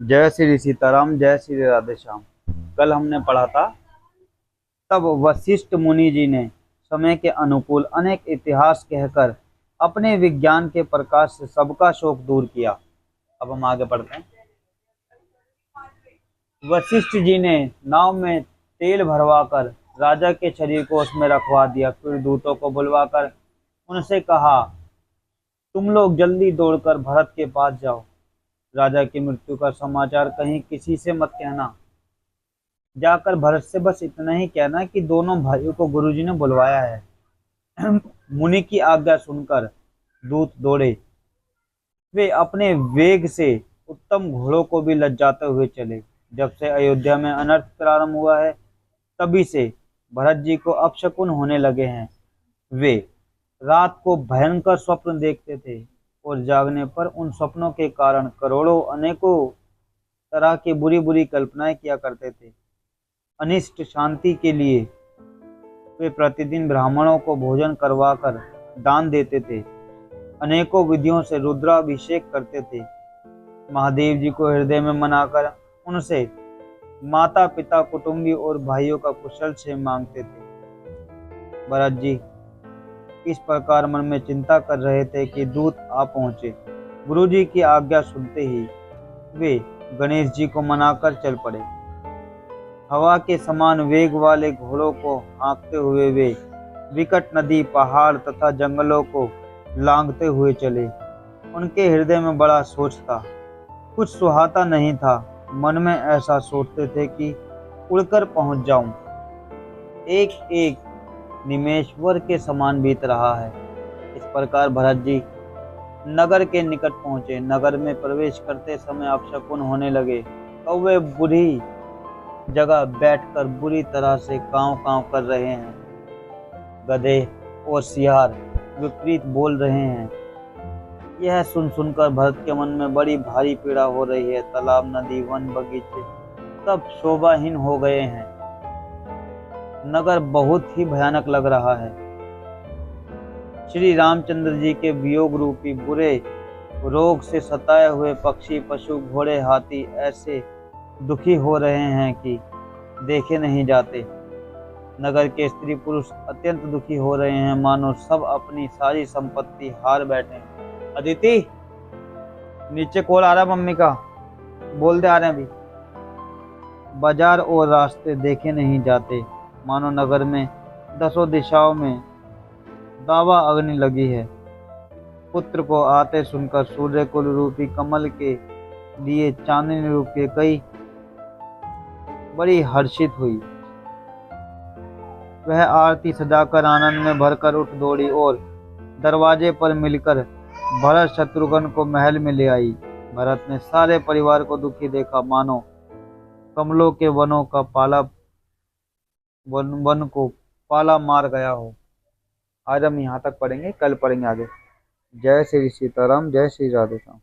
जय श्री सीताराम, जय श्री राधे श्याम। कल हमने पढ़ा था, तब वशिष्ठ मुनि जी ने समय के अनुकूल अनेक इतिहास कहकर अपने विज्ञान के प्रकाश से सबका शोक दूर किया। अब हम आगे पढ़ते हैं। वशिष्ठ जी ने नाव में तेल भरवाकर राजा के शरीर को उसमें रखवा दिया। फिर दूतों को बुलवाकर उनसे कहा, तुम लोग जल्दी दौड़कर भरत के पास जाओ। राजा की मृत्यु का समाचार कहीं किसी से मत कहना। जाकर भरत से बस इतना ही कहना कि दोनों भाइयों को गुरुजी ने बुलवाया है। मुनि की आज्ञा सुनकर दूत दौड़े। वे अपने वेग से उत्तम घोड़ों को भी लज्जाते हुए चले। जब से अयोध्या में अनर्थ प्रारंभ हुआ है, तभी से भरत जी को अपशकुन होने लगे हैं। वे रात को भयंकर स्वप्न देखते थे और जागने पर उन स्वप्नों के कारण करोड़ों अनेकों तरह की बुरी बुरी कल्पनाएं किया करते थे। अनिष्ट शांति के लिए वे प्रतिदिन ब्राह्मणों को भोजन करवाकर दान देते थे। अनेकों विधियों से रुद्राभिषेक करते थे। महादेव जी को हृदय में मनाकर उनसे माता पिता, कुटुंबी और भाइयों का कुशल क्षेम मांगते थे। भरत जी इस प्रकार मन में चिंता कर रहे थे कि दूत आ पहुंचे। गुरु जी की आज्ञा सुनते ही वे गणेश जी को मनाकर चल पड़े। हवा के समान वेग वाले घोड़ों को हाँकते हुए वे विकट नदी, पहाड़ तथा जंगलों को लांघते हुए चले। उनके हृदय में बड़ा सोच था, कुछ सुहाता नहीं था। मन में ऐसा सोचते थे कि उड़कर पहुंच जाऊं। एक एक निमेश्वर के समान बीत रहा है। इस प्रकार भरत जी नगर के निकट पहुंचे। नगर में प्रवेश करते समय अपशकुन होने लगे। तो वे बुरी जगह बैठकर बुरी तरह से कांव कांव कर रहे हैं। गधे और सियार विपरीत बोल रहे हैं। यह सुन सुनकर भरत के मन में बड़ी भारी पीड़ा हो रही है। तालाब, नदी, वन, बगीचे सब शोभाहीन हो गए हैं। नगर बहुत ही भयानक लग रहा है। श्री रामचंद्र जी के वियोग रूपी बुरे रोग से सताए हुए पक्षी, पशु, घोड़े, हाथी ऐसे दुखी हो रहे हैं कि देखे नहीं जाते। नगर के स्त्री पुरुष अत्यंत दुखी हो रहे हैं, मानो सब अपनी सारी संपत्ति हार बैठे हैं। अदिति, नीचे कॉल आ रहा है मम्मी का, बोल दे आ रहे हैं अभी। बाजार और रास्ते देखे नहीं जाते, मानो नगर में दसों दिशाओं में दावा अग्नि लगी है। पुत्र को आते सुनकर सूर्य कुल रूपी कमल के लिए चांदनी रूप के कई बड़ी हर्षित हुई। वह आरती सजाकर आनंद में भरकर उठ दौड़ी और दरवाजे पर मिलकर भरत शत्रुघ्न को महल में ले आई। भरत ने सारे परिवार को दुखी देखा, मानो कमलों के वनों का पाला वन को पाला मार गया हो। आज हम यहाँ तक पढ़ेंगे, कल पढ़ेंगे आगे। जय श्री सीताराम, जय श्री राधे श्याम।